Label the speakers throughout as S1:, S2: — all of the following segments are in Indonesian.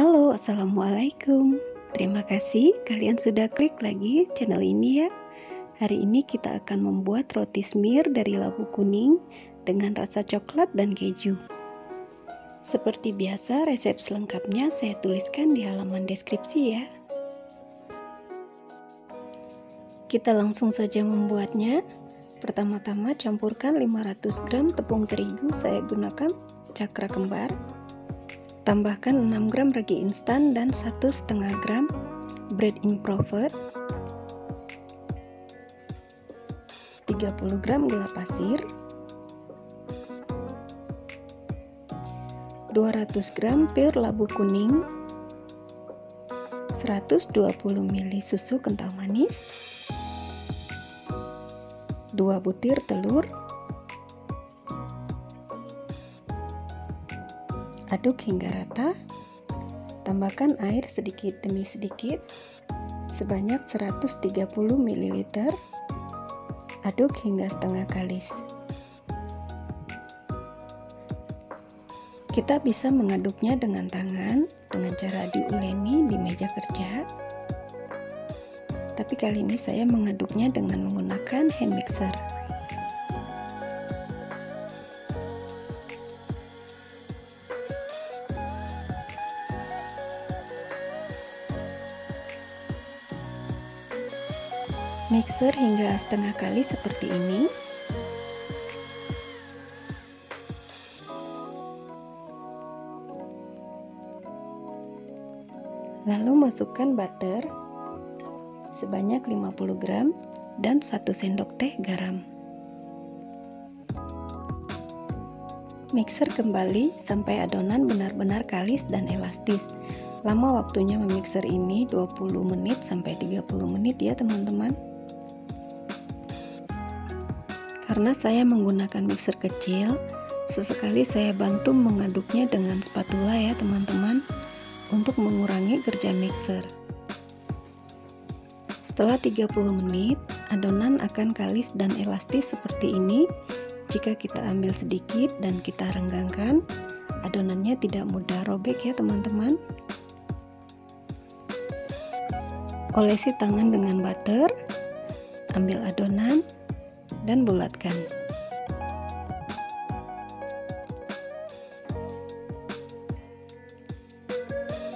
S1: Halo, assalamualaikum. Terima kasih kalian sudah klik lagi channel ini ya. Hari ini kita akan membuat roti semir dari labu kuning dengan rasa coklat dan keju. Seperti biasa, resep selengkapnya saya tuliskan di halaman deskripsi ya. Kita langsung saja membuatnya. Pertama-tama campurkan 500 gram tepung terigu, saya gunakan cakra kembar. Tambahkan 6 gram ragi instan dan 1,5 gram bread improver, 30 gram gula pasir, 200 gram pur labu kuning, 120 ml susu kental manis, 2 butir telur. Aduk hingga rata, tambahkan air sedikit demi sedikit sebanyak 130 ml. Aduk hingga setengah kalis. Kita bisa mengaduknya dengan tangan dengan cara diuleni di meja kerja. Tapi kali ini saya mengaduknya dengan menggunakan hand mixer. Mixer hingga setengah kali seperti ini. Lalu masukkan butter sebanyak 50 gram dan 1 sendok teh garam. Mixer kembali sampai adonan benar-benar kalis dan elastis. Lama waktunya memixer ini 20 menit sampai 30 menit ya teman-teman. Karena saya menggunakan mixer kecil, sesekali saya bantu mengaduknya dengan spatula ya teman-teman, untuk mengurangi kerja mixer. Setelah 30 menit, adonan akan kalis dan elastis seperti ini. Jika kita ambil sedikit dan kita renggangkan, adonannya tidak mudah robek ya teman-teman. Olesi tangan dengan butter, ambil adonan dan bulatkan.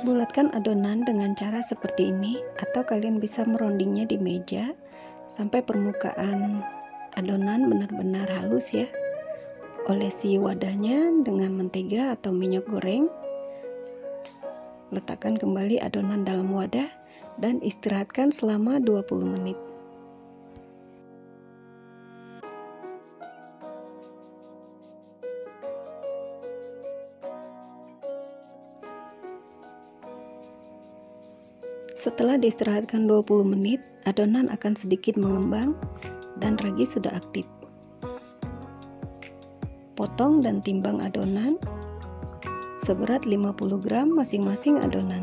S1: Bulatkan adonan dengan cara seperti ini, atau kalian bisa merondingnya di meja sampai permukaan adonan benar-benar halus ya. Olesi wadahnya dengan mentega atau minyak goreng. Letakkan kembali adonan dalam wadah dan istirahatkan selama 20 menit. Setelah diistirahatkan 20 menit, adonan akan sedikit mengembang dan ragi sudah aktif. Potong dan timbang adonan seberat 50 gram masing-masing adonan.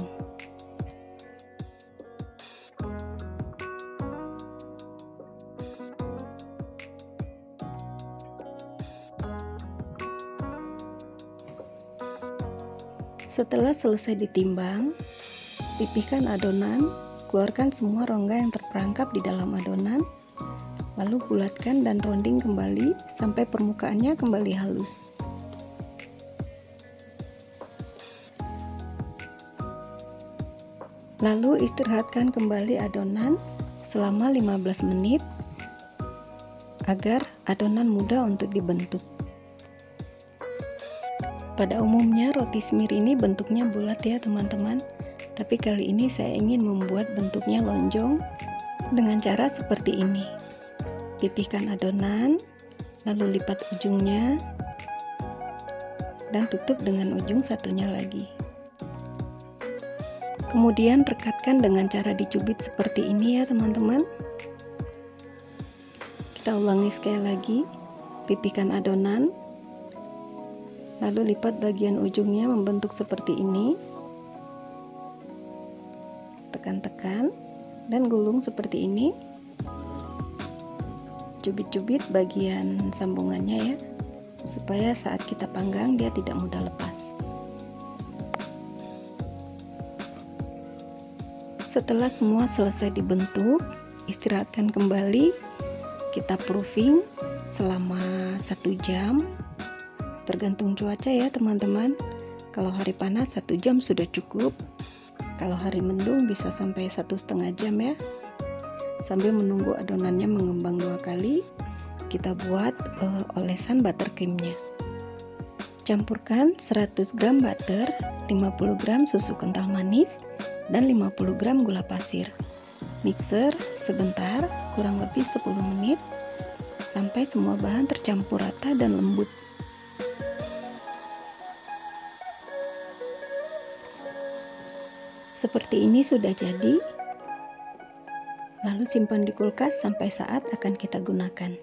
S1: Setelah selesai ditimbang, pipihkan adonan, keluarkan semua rongga yang terperangkap di dalam adonan, lalu bulatkan dan ronding kembali sampai permukaannya kembali halus. Lalu istirahatkan kembali adonan selama 15 menit agar adonan mudah untuk dibentuk. Pada umumnya roti semir ini bentuknya bulat ya teman-teman. Tapi kali ini saya ingin membuat bentuknya lonjong dengan cara seperti ini. Pipihkan adonan, lalu lipat ujungnya, dan tutup dengan ujung satunya lagi. Kemudian rekatkan dengan cara dicubit seperti ini ya teman-teman. Kita ulangi sekali lagi. Pipihkan adonan, lalu lipat bagian ujungnya membentuk seperti ini. Tekan-tekan dan gulung seperti ini. Cubit-cubit bagian sambungannya ya, supaya saat kita panggang dia tidak mudah lepas. Setelah semua selesai dibentuk, istirahatkan kembali. Kita proofing selama 1 jam. Tergantung cuaca ya teman-teman. Kalau hari panas 1 jam sudah cukup. Kalau hari mendung bisa sampai 1,5 jam ya. Sambil menunggu adonannya mengembang 2 kali, kita buat olesan buttercreamnya. Campurkan 100 gram butter, 50 gram susu kental manis, dan 50 gram gula pasir. Mixer sebentar, kurang lebih 10 menit, sampai semua bahan tercampur rata dan lembut. Seperti ini sudah jadi. Lalu simpan di kulkas sampai saat akan kita gunakan.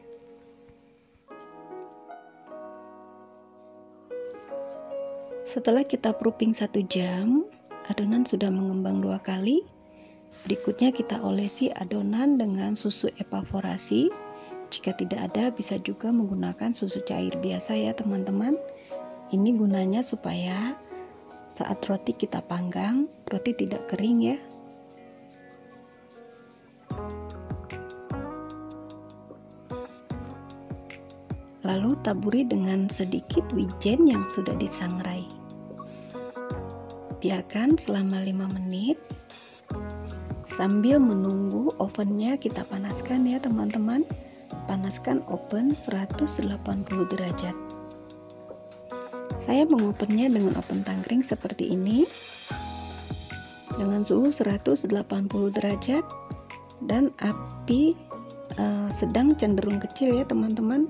S1: Setelah kita proofing 1 jam, adonan sudah mengembang 2 kali. Berikutnya kita olesi adonan dengan susu evaporasi. Jika tidak ada, bisa juga menggunakan susu cair biasa ya teman-teman. Ini gunanya supaya saat roti kita panggang, roti tidak kering ya. Lalu taburi dengan sedikit wijen yang sudah disangrai. Biarkan selama 5 menit. Sambil menunggu ovennya kita panaskan ya teman-teman. Panaskan oven 180 derajat. Saya mengopennya dengan oven tangkring seperti ini. Dengan suhu 180 derajat dan api sedang cenderung kecil ya teman-teman.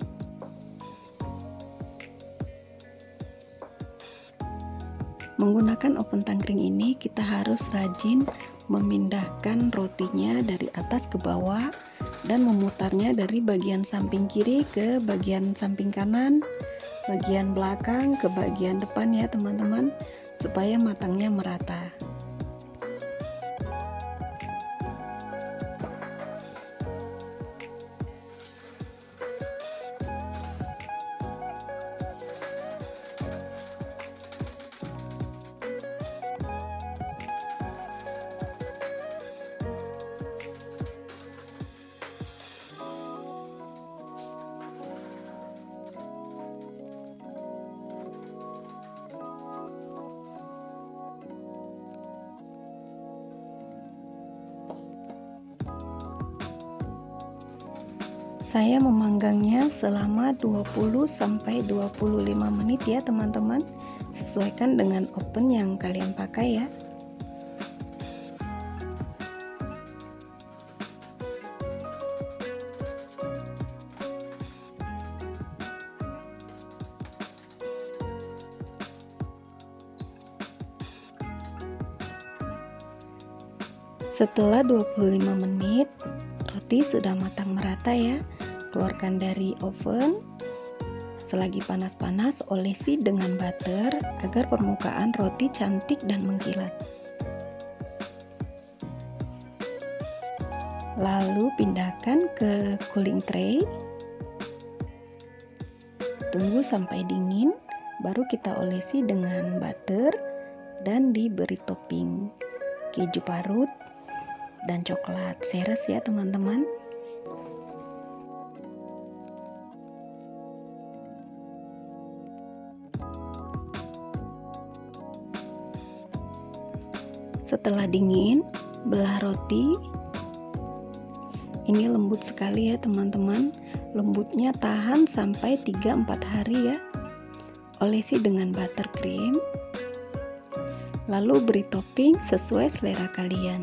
S1: Menggunakan oven tangkring ini kita harus rajin memindahkan rotinya dari atas ke bawah dan memutarnya dari bagian samping kiri ke bagian samping kanan, bagian belakang ke bagian depan ya teman-teman, supaya matangnya merata. Saya memanggangnya selama 20-25 menit ya teman-teman. Sesuaikan dengan oven yang kalian pakai ya. Setelah 25 menit, roti sudah matang merata ya. Keluarkan dari oven. Selagi panas-panas, olesi dengan butter agar permukaan roti cantik dan mengkilat. Lalu pindahkan ke cooling tray. Tunggu sampai dingin, baru kita olesi dengan butter dan diberi topping keju parut dan coklat seres ya teman-teman. Setelah dingin, belah roti. Ini lembut sekali ya teman-teman. Lembutnya tahan sampai 3-4 hari ya. Olesi dengan buttercream. Lalu beri topping sesuai selera kalian.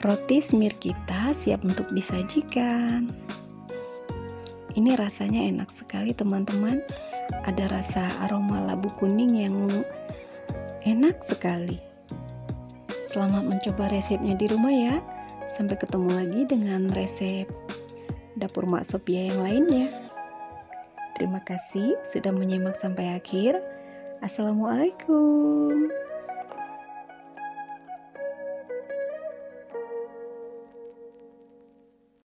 S1: Roti semir kita siap untuk disajikan. Ini rasanya enak sekali teman-teman. Ada rasa aroma labu kuning yang enak sekali. Selamat mencoba resepnya di rumah ya. Sampai ketemu lagi dengan resep dapur Mak Sophia yang lainnya. Terima kasih sudah menyimak sampai akhir. Assalamualaikum.